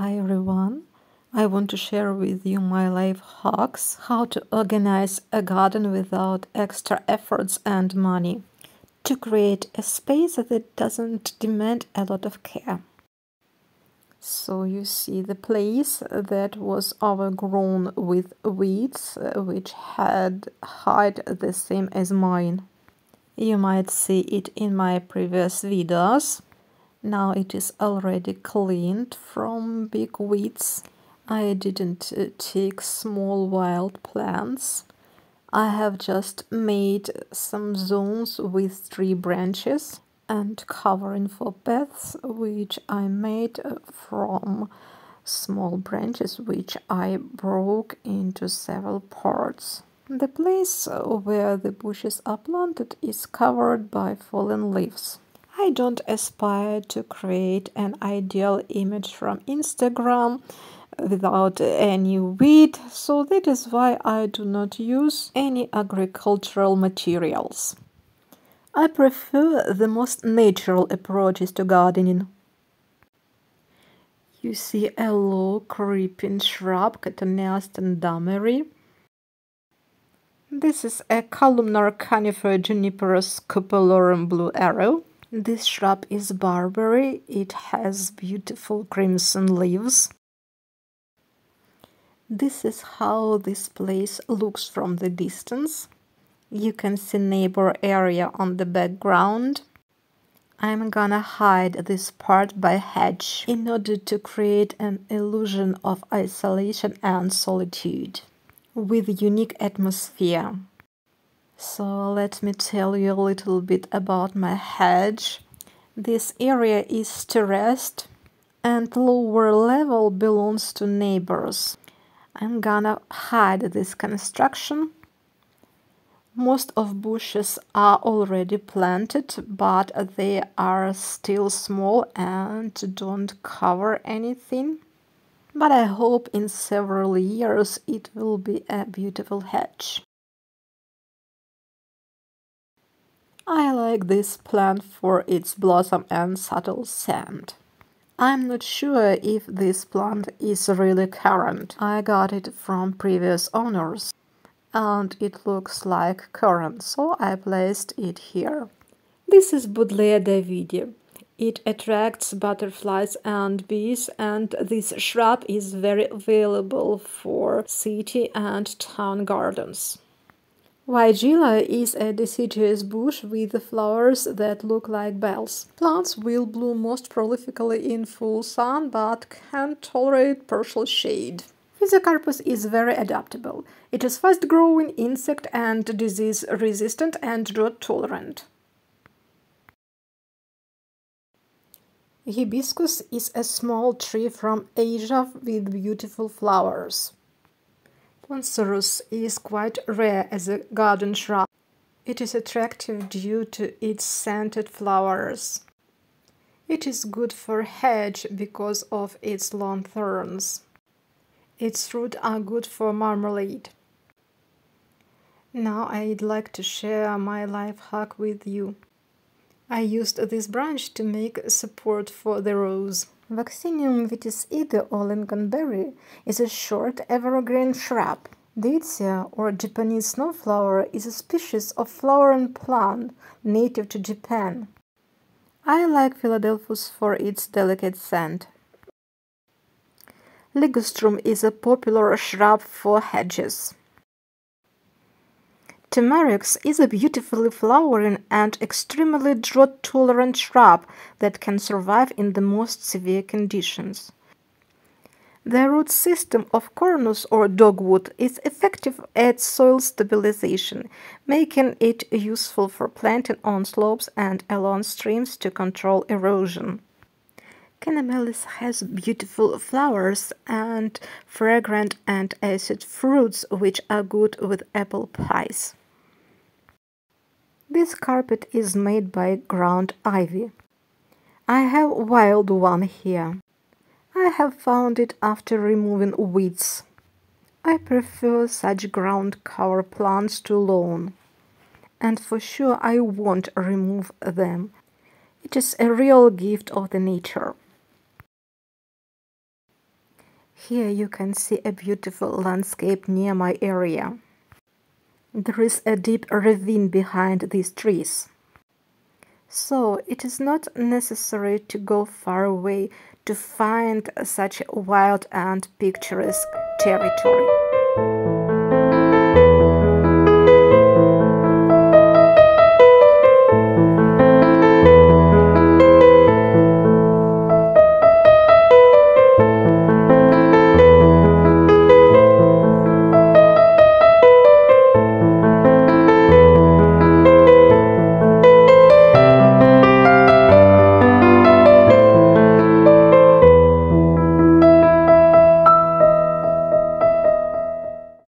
Hi everyone, I want to share with you my life hacks, how to organize a garden without extra efforts and money, to create a space that doesn't demand a lot of care. So you see the place that was overgrown with weeds, which had height the same as mine. You might see it in my previous videos. Now it is already cleaned from big weeds. I didn't take small wild plants. I have just made some zones with tree branches and covering for paths, which I made from small branches which I broke into several parts. The place where the bushes are planted is covered by fallen leaves. I don't aspire to create an ideal image from Instagram without any weed, so that is why I do not use any agricultural materials. I prefer the most natural approaches to gardening. You see a low creeping shrub, Cotoneaster damery. This is a columnar conifer Juniperus cupulorum blue arrow. This shrub is barberry. It has beautiful crimson leaves. This is how this place looks from the distance. You can see neighbor area on the background. I'm gonna hide this part by hedge in order to create an illusion of isolation and solitude with unique atmosphere. So let me tell you a little bit about my hedge. This area is terraced and lower level belongs to neighbors. I'm gonna hide this construction. Most of bushes are already planted, but they are still small and don't cover anything. But I hope in several years it will be a beautiful hedge. I like this plant for its blossom and subtle scent. I'm not sure if this plant is really currant. I got it from previous owners and it looks like currant, so I placed it here. This is Buddleia davidi. It attracts butterflies and bees, and this shrub is very available for city and town gardens. Weigela is a deciduous bush with flowers that look like bells. Plants will bloom most prolifically in full sun, but can tolerate partial shade. Physocarpus is very adaptable. It is fast-growing, insect and disease-resistant, and drought-tolerant. Hibiscus is a small tree from Asia with beautiful flowers. Poincerus is quite rare as a garden shrub. It is attractive due to its scented flowers. It is good for hedge because of its long thorns. Its roots are good for marmalade. Now I'd like to share my life hack with you. I used this branch to make support for the rose. Vaccinium vitis ide or lingonberry is a short evergreen shrub. Deutzia, or Japanese snowflower, is a species of flowering plant native to Japan. I like Philadelphus for its delicate scent. Ligustrum is a popular shrub for hedges. Tamarix is a beautifully flowering and extremely drought-tolerant shrub that can survive in the most severe conditions. The root system of cornus or dogwood is effective at soil stabilization, making it useful for planting on slopes and along streams to control erosion. Canamelis has beautiful flowers and fragrant and acid fruits which are good with apple pies. This carpet is made by ground ivy. I have wild one here. I have found it after removing weeds. I prefer such ground cover plants to lawn, and for sure I won't remove them. It is a real gift of the nature. Here you can see a beautiful landscape near my area. There is a deep ravine behind these trees. So it is not necessary to go far away to find such wild and picturesque territory.